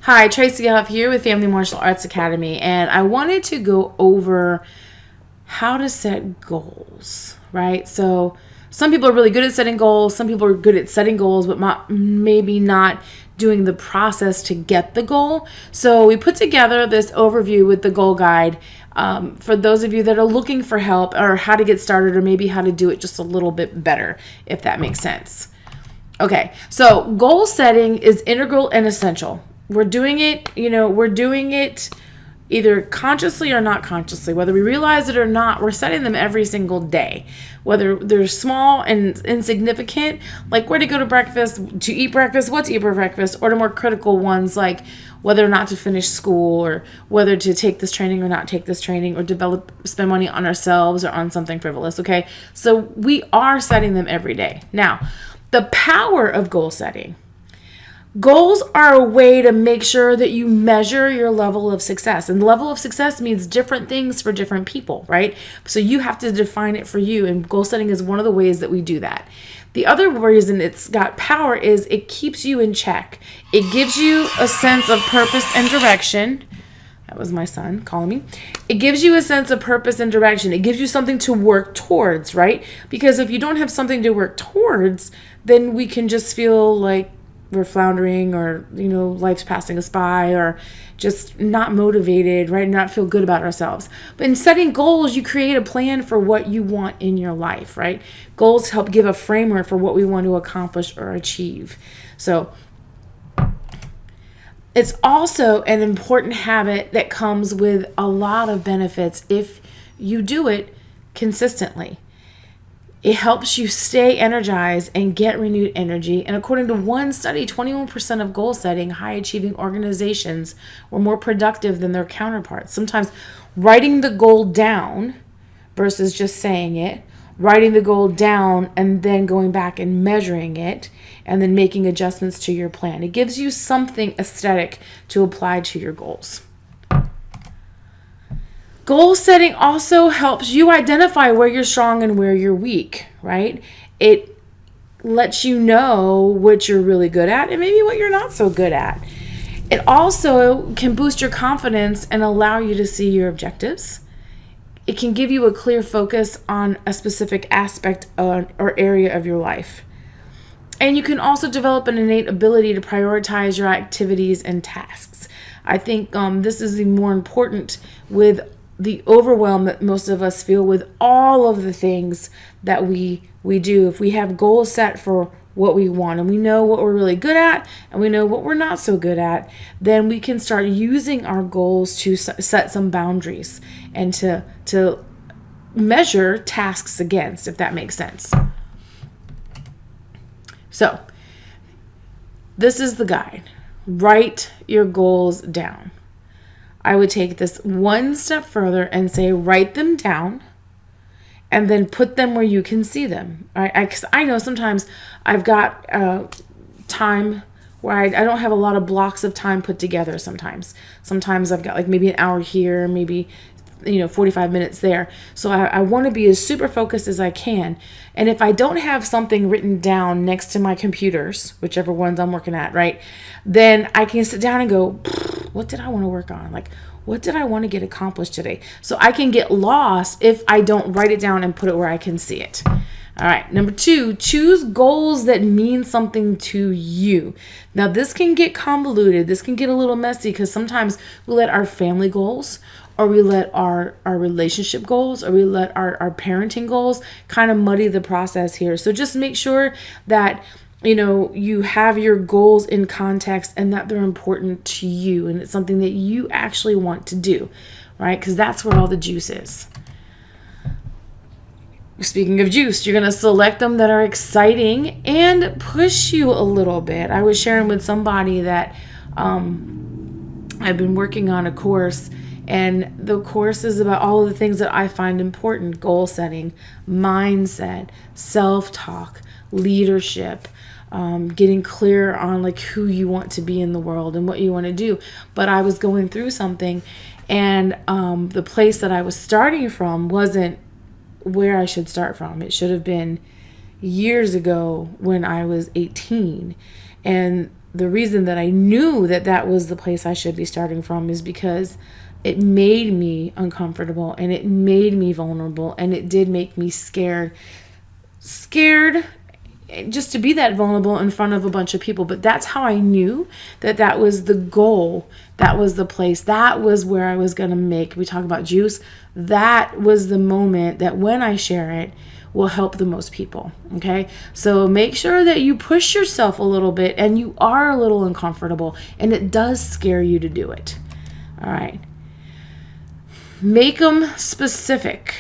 Hi, Tracy Huff here with Family Martial Arts Academy, and I wanted to go over how to set goals, right? So some people are really good at setting goals, some people are good at setting goals, but maybe not doing the process to get the goal. So we put together this overview with the goal guide for those of you that are looking for help or how to get started or maybe how to do it just a little bit better, if that makes sense. Okay, so goal setting is integral and essential. We're doing it either consciously or not consciously. Whether we realize it or not, we're setting them every single day. Whether they're small and insignificant, like where to go to breakfast, to eat breakfast, what to eat for breakfast, or the more critical ones like whether or not to finish school or whether to take this training or not take this training or spend money on ourselves or on something frivolous, okay? So we are setting them every day. Now, the power of goal setting. Goals are a way to make sure that you measure your level of success. And level of success means different things for different people, right? So you have to define it for you. And goal setting is one of the ways that we do that. The other reason it's got power is it keeps you in check. It gives you a sense of purpose and direction. That was my son calling me. It gives you a sense of purpose and direction. It gives you something to work towards, right? Because if you don't have something to work towards, then we can just feel like we're floundering or, life's passing us by or just not motivated, right? Not feel good about ourselves. But in setting goals, you create a plan for what you want in your life, right? Goals help give a framework for what we want to accomplish or achieve. So it's also an important habit that comes with a lot of benefits if you do it consistently. It helps you stay energized and get renewed energy. And according to one study, 21% of goal setting, high-achieving organizations were more productive than their counterparts. Sometimes writing the goal down versus just saying it, writing the goal down and then going back and measuring it, and then making adjustments to your plan. It gives you something aesthetic to apply to your goals. Goal setting also helps you identify where you're strong and where you're weak, right? It lets you know what you're really good at and maybe what you're not so good at. It also can boost your confidence and allow you to see your objectives. It can give you a clear focus on a specific aspect or area of your life. And you can also develop an innate ability to prioritize your activities and tasks. I think this is the more important with the overwhelm that most of us feel with all of the things that we do. If we have goals set for what we want and we know what we're really good at and we know what we're not so good at, then we can start using our goals to set some boundaries and to measure tasks against, if that makes sense. So this is the guide. Write your goals down. I would take this one step further and say, write them down and then put them where you can see them. All right? Because I know sometimes I've got time where I don't have a lot of blocks of time put together sometimes. Sometimes I've got like maybe an hour here, maybe 45 minutes there. So I want to be as super focused as I can. And if I don't have something written down next to my computers, whichever ones I'm working at, right, then I can sit down and go, what did I want to work on? Like, what did I want to get accomplished today? So I can get lost if I don't write it down and put it where I can see it. All right. Number 2, choose goals that mean something to you. Now, this can get convoluted. This can get a little messy because sometimes we let our family goals or we let our relationship goals or we let our parenting goals kind of muddy the process here. So just make sure that you have your goals in context and that they're important to you and it's something that you actually want to do, right? Because that's where all the juice is. Speaking of juice, you're going to select them that are exciting and push you a little bit. I was sharing with somebody that I've been working on a course, and the course is about all of the things that I find important: goal setting, mindset, self-talk, leadership, getting clear on like who you want to be in the world and what you want to do. But I was going through something, and the place that I was starting from wasn't where I should start from. It should have been years ago when I was 18. And the reason that I knew that that was the place I should be starting from is because it made me uncomfortable and it made me vulnerable and it did make me scared just to be that vulnerable in front of a bunch of people. But that's how I knew that that was the goal. That was the place. That was where I was going to make. We talk about juice. That was the moment that when I share it will help the most people. Okay. So make sure that you push yourself a little bit and you are a little uncomfortable and it does scare you to do it. All right. Make them specific.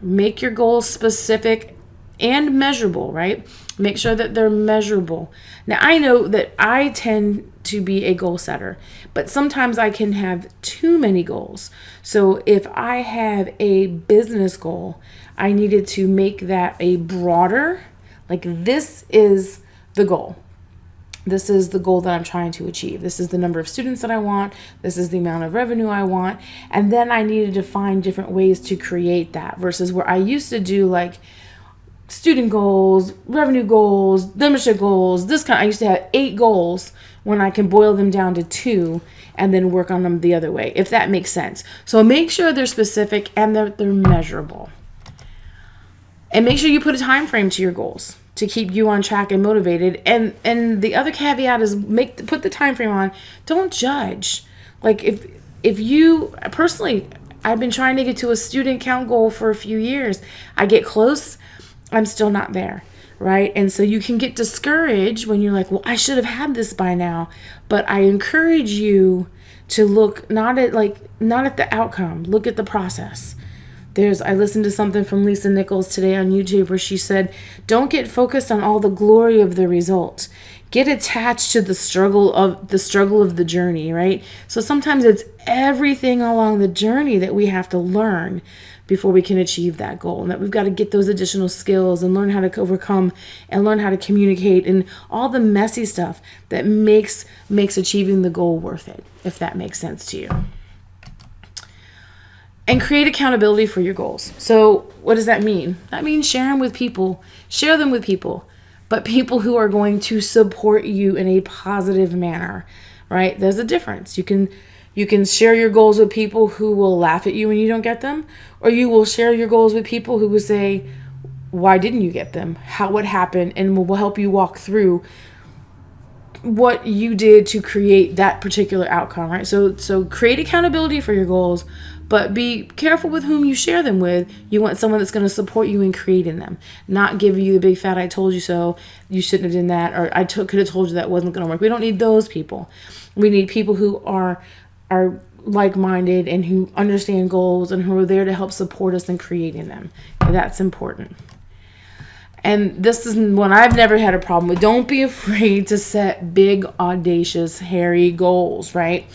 Make your goals specific and measurable, right? Make sure that they're measurable. Now, I know that I tend to be a goal setter, but sometimes I can have too many goals. So if I have a business goal, I needed to make that a broader, like this is the goal. This is the goal that I'm trying to achieve. This is the number of students that I want. This is the amount of revenue I want. And then I needed to find different ways to create that versus where I used to do like student goals, revenue goals, membership goals, this kind. I used to have 8 goals when I can boil them down to 2 and then work on them the other way, if that makes sense. So make sure they're specific and they're measurable. And make sure you put a time frame to your goals to keep you on track and motivated. And the other caveat is put the time frame on. Don't judge. Like if you personally, I've been trying to get to a student count goal for a few years. I get close, I'm still not there, right? And so you can get discouraged when you're like, well, I should have had this by now. But I encourage you to look not at the outcome, look at the process. I listened to something from Lisa Nichols today on YouTube where she said, don't get focused on all the glory of the result. Get attached to the struggle of the journey, right? So sometimes it's everything along the journey that we have to learn before we can achieve that goal, and that we've got to get those additional skills and learn how to overcome and learn how to communicate and all the messy stuff that makes achieving the goal worth it, if that makes sense to you. And create accountability for your goals. So what does that mean? That means share them with people, but people who are going to support you in a positive manner, right? There's a difference. You can share your goals with people who will laugh at you when you don't get them, or you will share your goals with people who will say, why didn't you get them? What happened? And will help you walk through what you did to create that particular outcome, right? So create accountability for your goals, but be careful with whom you share them with. You want someone that's going to support you in creating them, not give you the big fat I told you so, you shouldn't have done that, or I could have told you that wasn't going to work. We don't need those people. We need people who are like-minded and who understand goals and who are there to help support us in creating them. And that's important. And this is one I've never had a problem with. Don't be afraid to set big, audacious, hairy goals, right?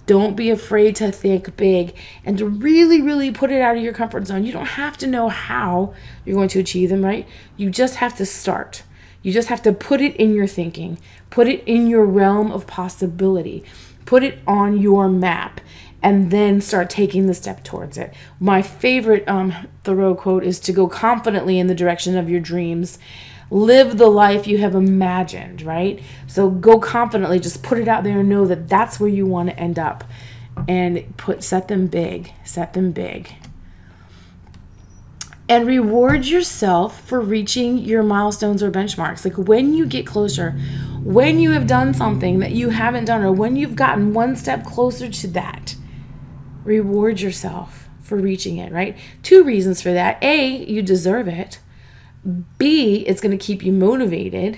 Don't be afraid to think big and to really, really put it out of your comfort zone. You don't have to know how you're going to achieve them, right? You just have to start. You just have to put it in your thinking. Put it in your realm of possibility. Put it on your map and then start taking the step towards it. My favorite Thoreau quote is to go confidently in the direction of your dreams. Live the life you have imagined, right? So go confidently, just put it out there and know that that's where you want to end up. And set them big. And reward yourself for reaching your milestones or benchmarks. Like when you get closer, when you have done something that you haven't done, or when you've gotten one step closer to that, reward yourself for reaching it, right? 2 reasons for that. A, you deserve it. B, it's going to keep you motivated,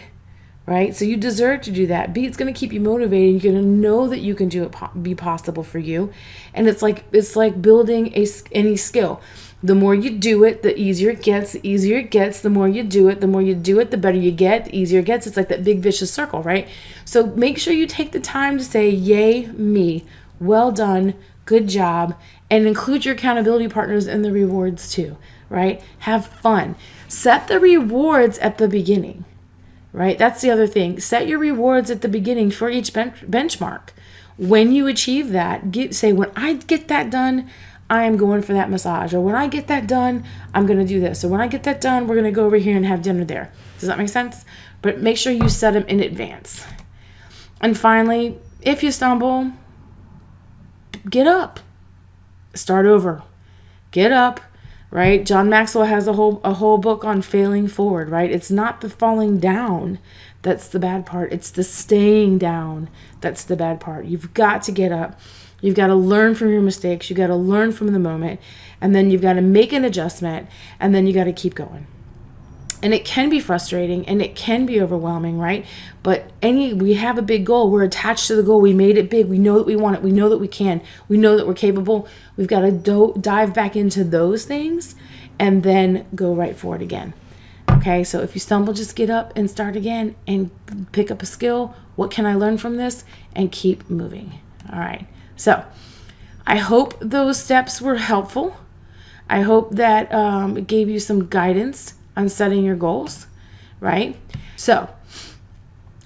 right? So you deserve to do that. B, it's going to keep you motivated. You're going to know that you can do it, be possible for you. And it's like building any skill. The more you do it, the easier it gets. The easier it gets, the more you do it. The more you do it, the better you get. The easier it gets. It's like that big vicious circle, right? So make sure you take the time to say, yay, me. Well done. Good job. And include your accountability partners in the rewards too, right? Have fun. Set the rewards at the beginning, right? That's the other thing. Set your rewards at the beginning for each benchmark. When you achieve that, say, when I get that done, I am going for that massage. Or when I get that done, I'm going to do this. Or when I get that done, we're going to go over here and have dinner there. Does that make sense? But make sure you set them in advance. And finally, if you stumble, get up. Start over. Get up, right? John Maxwell has a whole book on failing forward, right? It's not the falling down that's the bad part. It's the staying down that's the bad part. You've got to get up. You've got to learn from your mistakes. You've got to learn from the moment. And then you've got to make an adjustment. And then you got to keep going. And it can be frustrating and it can be overwhelming, right? But we have a big goal. We're attached to the goal. We made it big. We know that we want it. We know that we can. We know that we're capable. We've got to dive back into those things and then go right for it again. Okay, so if you stumble, just get up and start again and pick up a skill. What can I learn from this? And keep moving. All right, so I hope those steps were helpful. I hope that it gave you some guidance on setting your goals, right? So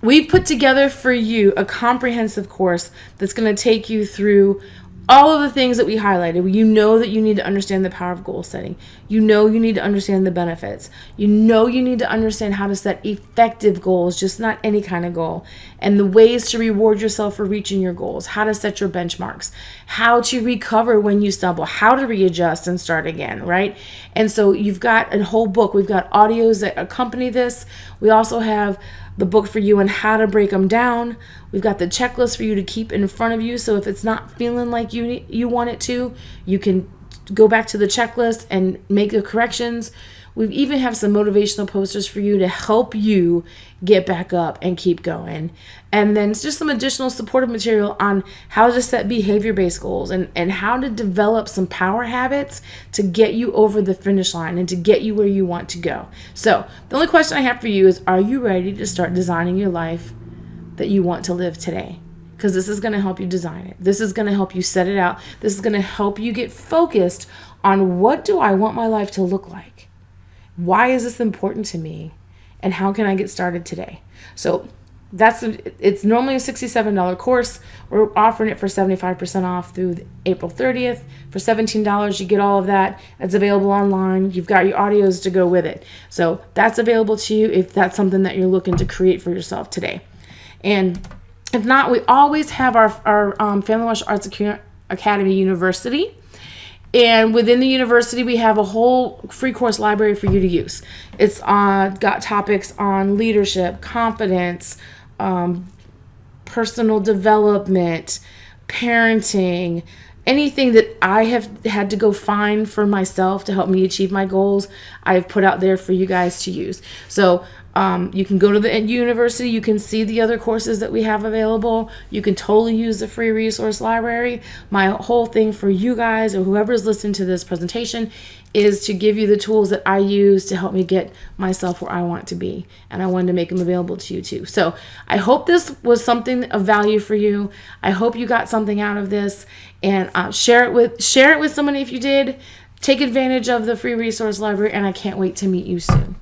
we've put together for you a comprehensive course that's going to take you through all of the things that we highlighted. You know that you need to understand the power of goal setting. You know you need to understand the benefits. You know you need to understand how to set effective goals, just not any kind of goal, and the ways to reward yourself for reaching your goals, how to set your benchmarks, how to recover when you stumble, how to readjust and start again, right? And so you've got a whole book. We've got audios that accompany this. We also have the book for you on how to break them down. We've got the checklist for you to keep in front of you. So if it's not feeling like you want it to, you can go back to the checklist and make the corrections. We even have some motivational posters for you to help you get back up and keep going. And then it's just some additional supportive material on how to set behavior-based goals and how to develop some power habits to get you over the finish line and to get you where you want to go. So the only question I have for you is, are you ready to start designing your life that you want to live today? Because this is going to help you design it. This is going to help you set it out. This is going to help you get focused on, what do I want my life to look like? Why is this important to me? And how can I get started today? So it's normally a $67 course. We're offering it for 75% off through April 30th. For $17, you get all of that. It's available online. You've got your audios to go with it. So that's available to you if that's something that you're looking to create for yourself today. And if not, we always have our Family Martial Arts Academy University. And within the university, we have a whole free course library for you to use. It's got topics on leadership, confidence, personal development, parenting, anything that I have had to go find for myself to help me achieve my goals, I've put out there for you guys to use. So you can go to the university, you can see the other courses that we have available. You can totally use the free resource library. My whole thing for you guys or whoever's listening to this presentation is to give you the tools that I use to help me get myself where I want to be. And I wanted to make them available to you too. So I hope this was something of value for you. I hope you got something out of this, and share it with somebody if you did. Take advantage of the free resource library, and I can't wait to meet you soon.